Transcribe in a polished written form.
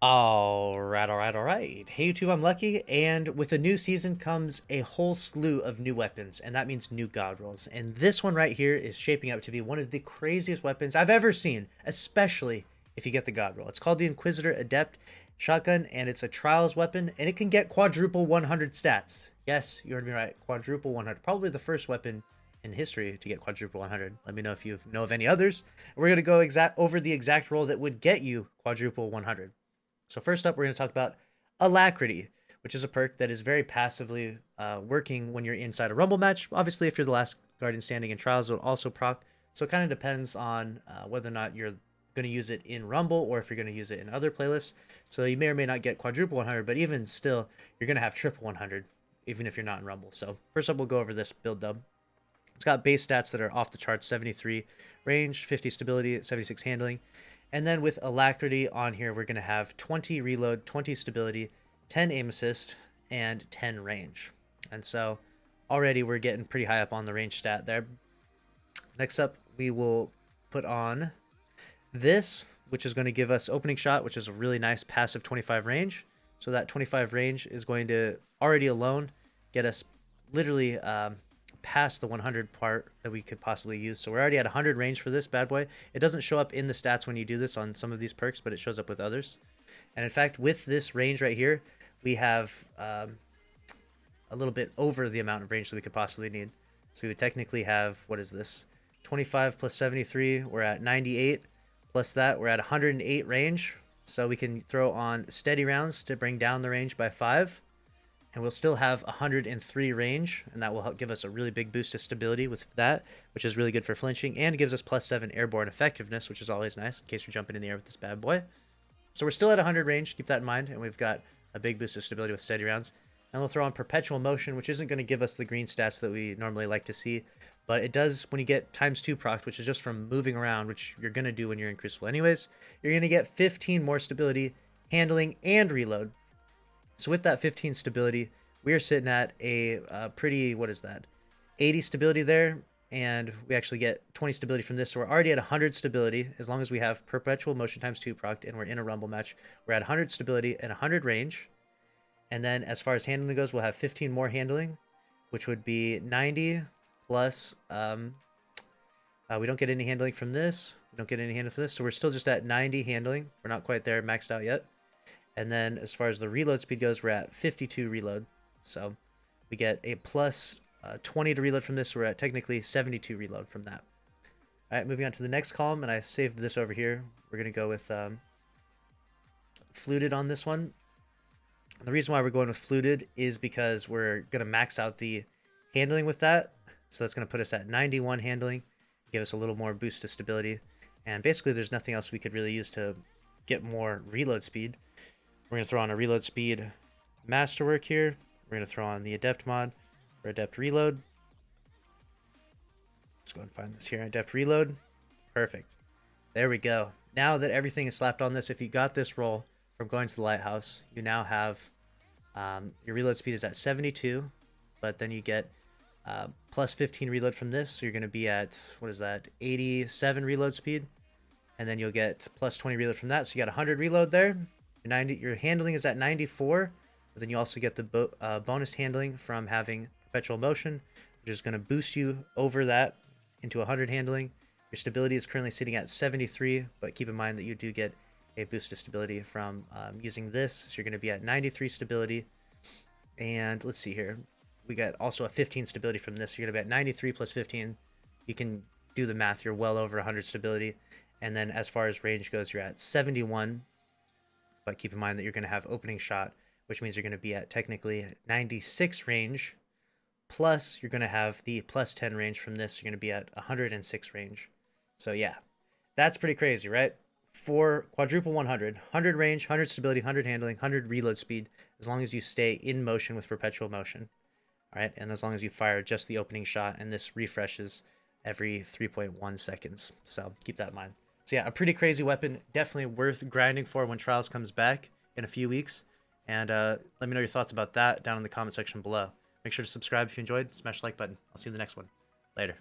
All right. Hey YouTube, I'm Lucky, and with a new season comes a whole slew of new weapons, and that means new god rolls. And this one right here is shaping up to be one of the craziest weapons I've ever seen, especially if you get the god roll. It's called the Inquisitor Adept shotgun, and it's a trials weapon, and it can get quadruple 100 stats. Yes, you heard me right, quadruple 100. Probably the first weapon in history to get quadruple 100. Let me know if you know of any others. We're gonna go over the exact roll that would get you quadruple 100. So first up, we're going to talk about Alacrity, which is a perk that is very passively working when you're inside a Rumble match. Obviously, if you're the last Guardian standing in Trials, it'll also proc. So it kind of depends on whether or not you're going to use it in Rumble or if you're going to use it in other playlists. So you may or may not get quadruple 100, but even still, you're going to have triple 100, even if you're not in Rumble. So first up, we'll go over this build dub. It's got base stats that are off the charts: 73 range, 50 stability, 76 handling. And then with Alacrity on here, we're going to have 20 reload, 20 stability, 10 aim assist, and 10 range. And so already we're getting pretty high up on the range stat there. Next up, we will put on this, which is going to give us opening shot, which is a really nice passive 25 range. So that 25 range is going to already alone get us literally past the 100 part that we could possibly use. So we're already at 100 range for this bad boy. It doesn't show up in the stats when you do this on some of these perks, but it shows up with others. And in fact, with this range right here, we have a little bit over the amount of range that we could possibly need. So we would technically have, what is this? 25 plus 73, we're at 98. Plus that, we're at 108 range. So we can throw on steady rounds to bring down the range by 5. And we'll still have 103 range, and that will help give us a really big boost to stability with that, which is really good for flinching, and gives us plus 7 airborne effectiveness, which is always nice in case you're jumping in the air with this bad boy. So we're still at 100 range, keep that in mind, and we've got a big boost of stability with steady rounds. And we'll throw on perpetual motion, which isn't going to give us the green stats that we normally like to see, but it does when you get ×2 proc, which is just from moving around, which you're going to do when you're in Crucible anyways. You're going to get 15 more stability, handling, and reload. So with that 15 stability, we are sitting at a pretty, what is that, 80 stability there, and we actually get 20 stability from this. So we're already at 100 stability as long as we have perpetual motion ×2 proc and we're in a Rumble match. We're at 100 stability and 100 range. And then as far as handling goes, we'll have 15 more handling, which would be 90 plus, we don't get any handling from this. We don't get any handling from this. So we're still just at 90 handling. We're not quite there maxed out yet. And then as far as the reload speed goes, we're at 52 reload. So we get a plus 20 to reload from this. So we're at technically 72 reload from that. All right, moving on to the next column, and I saved this over here. We're going to go with fluted on this one. And the reason why we're going with fluted is because we're going to max out the handling with that. So that's going to put us at 91 handling, give us a little more boost to stability. And basically there's nothing else we could really use to get more reload speed. We're going to throw on a reload speed masterwork here. We're going to throw on the Adept mod for Adept reload. Let's go and find this here. Adept reload. Perfect. There we go. Now that everything is slapped on this, if you got this roll from going to the lighthouse, you now have your reload speed is at 72, but then you get plus 15 reload from this. So you're going to be at, what is that, 87 reload speed. And then you'll get plus 20 reload from that. So you got 100 reload there. Your handling is at 94, but then you also get the bonus handling from having perpetual motion, which is going to boost you over that into 100 handling. Your stability is currently sitting at 73, but keep in mind that you do get a boost to stability from using this. So you're going to be at 93 stability. And let's see here. We got also a 15 stability from this. So you're going to be at 93 plus 15. You can do the math. You're well over 100 stability. And then as far as range goes, you're at 71. But keep in mind that you're going to have opening shot, which means you're going to be at technically 96 range. Plus, you're going to have the plus 10 range from this. You're going to be at 106 range. So yeah, that's pretty crazy, right? For quadruple 100, 100 range, 100 stability, 100 handling, 100 reload speed, as long as you stay in motion with perpetual motion. All right, and as long as you fire just the opening shot, and this refreshes every 3.1 seconds. So keep that in mind. So yeah, a pretty crazy weapon, definitely worth grinding for when Trials comes back in a few weeks. And let me know your thoughts about that down in the comment section below. Make sure to subscribe if you enjoyed. Smash the like button. I'll see you in the next one. Later.